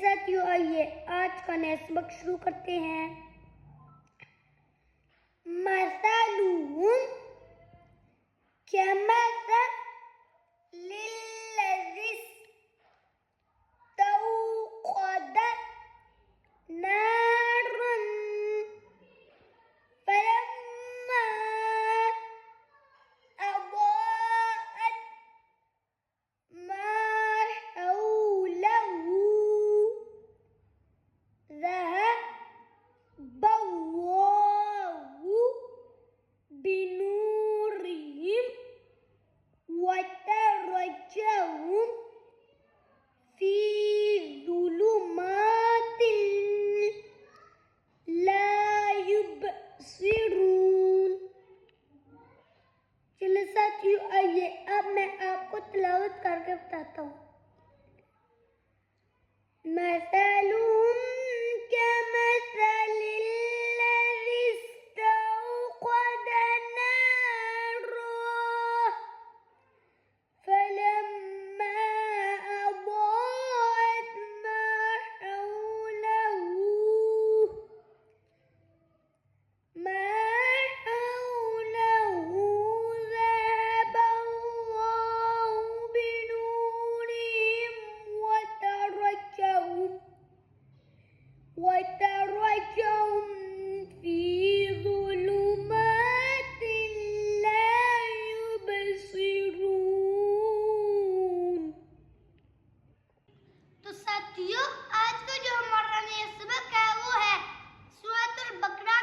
साथियों, आइए आज का नया सबक शुरू करते हैं। मसलुहुम कमसल लिल्लज़ी इस्तौक़द नारन फलम्मा अज़ाअत मा हौलहु ज़हब अल्लाहु बिनूरिहिम वतरकहुम फी ज़ुलुमातिन ला युबसिरून। चलिए साथियों, आइए अब मैं आपको तिलावत करके बताता हूँ। मसलुहुम कमसलिल्लज़ी इस्तौक़द नारन फलम्मा अज़ाअत मा हौलहु ذهب الله بنورهم وتركهم في ظلمات لا يبصرون। तो साथियों, आज का जो हमारा नया सबक है वो है सूरह अल बकरा